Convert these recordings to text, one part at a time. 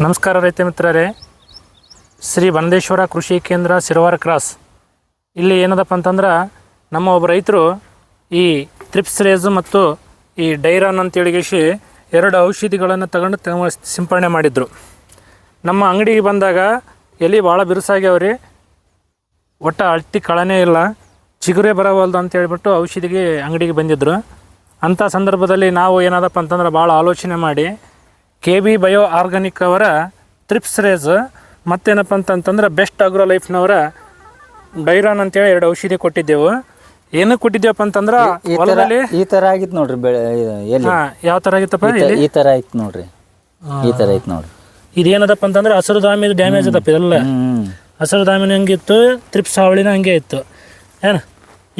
ನಮಸ್ಕಾರ ರೈತ ಮಿತ್ರರೇ, ಶ್ರೀ ಬನದೇಶ್ವರ ಕೃಷಿ ಕೇಂದ್ರ ಸಿರವಾರ ಕ್ರಾಸ್. ಇಲ್ಲಿ ಏನದಪ್ಪ ಅಂತಂದ್ರೆ ನಮ್ಮ ಒಬ್ಬ ರೈತರು ಈ ಥ್ರಿಪ್ಸ್ ರೇಜು ಮತ್ತು ಈ ಡೈರಾನ್ ಅಂತೇಳಿಗಿಸಿ 2 ಔಷಧಿಗಳನ್ನು ತಗೊಂಡು ಸಿಂಪರಣೆ ಮಾಡಿದರು. ನಮ್ಮ ಅಂಗಡಿಗೆ ಬಂದಾಗ ಎಲೆ ಭಾಳ ಬಿರುಸಾಗ್ಯಾವ್ರಿ, ಒಟ್ಟು ಅಳ್ತಿ ಕಳನೇ ಇಲ್ಲ, ಚಿಗುರೇ ಬರವಲ್ದು ಅಂತೇಳ್ಬಿಟ್ಟು ಔಷಧಿಗೆ ಅಂಗಡಿಗೆ ಬಂದಿದ್ದರು. ಅಂಥ ಸಂದರ್ಭದಲ್ಲಿ ನಾವು ಏನದಪ್ಪ ಅಂತಂದ್ರೆ ಭಾಳ ಆಲೋಚನೆ ಮಾಡಿ KB ಬಯೋ ಆರ್ಗಾನಿಕ್ ಅವರ ಥ್ರಿಪ್ಸ್ ರೇಜ್ ಮತ್ತೇನಪ್ಪ ಅಂತಂತಂದ್ರೆ ಬೆಸ್ಟ್ ಆಗ್ರೋ ಲೈಫ್ನವರ ಡೈರಾನ್ ಅಂತೇಳಿ 2 ಔಷಧಿ ಕೊಟ್ಟಿದ್ದೆವು. ಏನಕ್ಕೆ ಕೊಟ್ಟಿದ್ದೇವಪ್ಪ ಅಂತಂದ್ರೆ ಹೊಲದಲ್ಲಿ ಈ ಥರ ಆಗಿತ್ತು ನೋಡ್ರಿ ಬೆಳೆ. ಯಾವ ಥರ ಆಗಿತ್ತಪ್ಪ? ಈ ಥರ ಆಯ್ತು ನೋಡ್ರಿ, ಈ ಥರ ಐತೆ ನೋಡ್ರಿ. ಇದೇನದಪ್ಪ ಅಂತಂದ್ರೆ ಹಸಿರು ದಾಮಿ ಡ್ಯಾಮೇಜ್ ಅದಪ್ಪ. ಇದೆಲ್ಲ ಹಸಿರು ದಾಮಿನ ಹಂಗಿತ್ತು, ಥ್ರಿಪ್ಸ್ ಹಾವಳಿನ ಹಂಗೆ ಇತ್ತು. ಏನು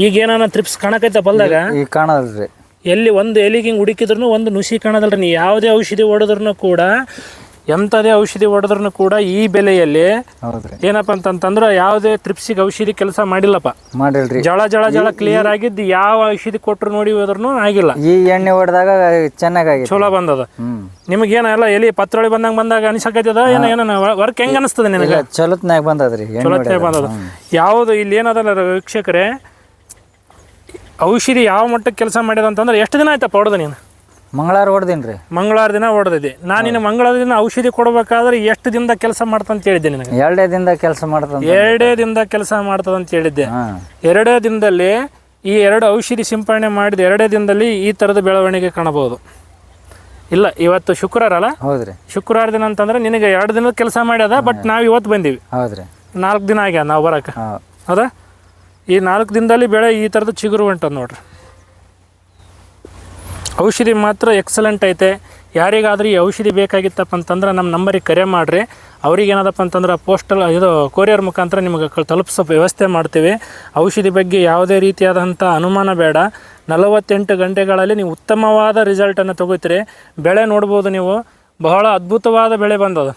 ಈಗ ಏನಾನ ಥ್ರಿಪ್ಸ್ ಕಾಣಕೈತಪ್ಪ ಹೊಲ್ದಾಗ? ಈಗ ಕಾಣಲ್ರಿ. ಎಲ್ಲಿ ಒಂದು ಎಲಿಗೆ ಹಿಂಗೆ ಹುಡುಕಿದ್ರು ಒಂದು ನುಸಿ ಕಾಣೋದಲ್ರಿ. ನೀವು ಯಾವುದೇ ಔಷಧಿ ಹೊಡೆದ್ರೂ ಕೂಡ, ಎಂಥದೇ ಔಷಧಿ ಹೊಡೆದ್ರೂ ಕೂಡ ಈ ಬೆಲೆಯಲ್ಲಿ ಏನಪ್ಪ ಅಂತಂತಂದ್ರೆ ಯಾವುದೇ ಥ್ರಿಪ್ಸಿಗೆ ಔಷಧಿ ಕೆಲಸ ಮಾಡಿಲ್ಲಪ್ಪ. ಮಾಡಿಲ್ರಿ. ಜಳ ಕ್ಲಿಯರ್ ಆಗಿದ್ದು ಯಾವ ಔಷಧಿ ಕೊಟ್ಟರು ನೋಡಿ ಹೋದ್ರೂ ಆಗಿಲ್ಲ. ಈ ಎಣ್ಣೆ ಹೊಡೆದಾಗ ಚೆನ್ನಾಗಿ ಚಲೋ ಬಂದದ. ನಿಮಗೇನ ಎಲ್ಲ ಎಲಿ ಪತ್ರೊಳಿ ಬಂದಾಗ ಅನಿಸಕತ್ತದ? ಏನ ವರ್ಕ್ ಹೆಂಗೆ ಅನಿಸ್ತದೆ ನಿನಗೆ? ಚಲೋತ್ನಾಗ ಬಂದದ್ರಿ, ಚಲೋತ್ನಾಗ ಬಂದದ. ಯಾವುದು ಇಲ್ಲಿ ಏನದಲ್ಲ ವೀಕ್ಷಕರೇ, ಔಷಧಿ ಯಾವ ಮಟ್ಟಕ್ಕೆ ಕೆಲಸ ಮಾಡ್ಯದ ಅಂತಂದ್ರೆ ಎಷ್ಟು ದಿನ ಆಯ್ತಪ್ಪ ಹೊಡೆದ ನೀನು? ಮಂಗಳವಾರ ಹೊಡೆದೀನಿ ರೀ. ಮಂಗಳವಾರ ದಿನ ಹೊಡೆದಿದ್ದೆ. ನಾನು ನಿನ್ನ ಮಂಗಳವಾರ ದಿನ ಔಷಧಿ ಕೊಡಬೇಕಾದ್ರೆ ಎಷ್ಟು ದಿನದ ಕೆಲಸ ಮಾಡ್ತಂತ ಹೇಳಿದ್ದೆ ನಿನಗೆ? 2 ದಿನದ ಕೆಲಸ ಮಾಡ್ತಂತ. 2 ದಿನದ ಕೆಲಸ ಮಾಡ್ತದಂತ ಹೇಳಿದ್ದೆ. 2 ದಿನದಲ್ಲಿ ಈ 2 ಔಷಧಿ ಸಿಂಪರಣೆ ಮಾಡಿದ 2 ದಿನದಲ್ಲಿ ಈ ಥರದ ಬೆಳವಣಿಗೆ ಕಾಣಬಹುದು. ಇಲ್ಲ, ಇವತ್ತು ಶುಕ್ರವಾರ ಅಲ್ಲ? ಹೌದ್ರಿ. ಶುಕ್ರವಾರ ದಿನ ಅಂತಂದ್ರೆ ನಿನಗೆ 2 ದಿನದ ಕೆಲಸ ಮಾಡ್ಯದ. ಬಟ್ ನಾವು ಇವತ್ತು ಬಂದೀವಿ. ಹೌದ್ರಿ. 4 ದಿನ ಆಗ್ಯದ ನಾವು ಬರೋಕೆ. ಹೌದಾ? ಈ 4 ದಿನದಲ್ಲಿ ಬೆಳೆ ಈ ಥರದ ಚಿಗುರು ಹೊಂಟದ ನೋಡ್ರಿ. ಔಷಧಿ ಮಾತ್ರ ಎಕ್ಸಲೆಂಟ್ ಐತೆ. ಯಾರಿಗಾದ್ರೂ ಈ ಔಷಧಿ ಬೇಕಾಗಿತ್ತಪ್ಪ ಅಂತಂದ್ರೆ ನಮ್ಮ ನಂಬರಿಗೆ ಕರೆ ಮಾಡಿರಿ. ಅವ್ರಿಗೆ ಏನದಪ್ಪ ಅಂತಂದ್ರೆ ಕೊರಿಯರ್ ಮುಖಾಂತರ ನಿಮಗೆ ತಲುಪಿಸೋ ವ್ಯವಸ್ಥೆ ಮಾಡ್ತೀವಿ. ಔಷಧಿ ಬಗ್ಗೆ ಯಾವುದೇ ರೀತಿಯಾದಂಥ ಅನುಮಾನ ಬೇಡ. 48 ಗಂಟೆಗಳಲ್ಲಿ ನೀವು ಉತ್ತಮವಾದ ರಿಸಲ್ಟನ್ನು ತೊಗೋತೀರಿ. ಬೆಳೆ ನೋಡ್ಬೋದು ನೀವು, ಬಹಳ ಅದ್ಭುತವಾದ ಬೆಳೆ ಬಂದದ.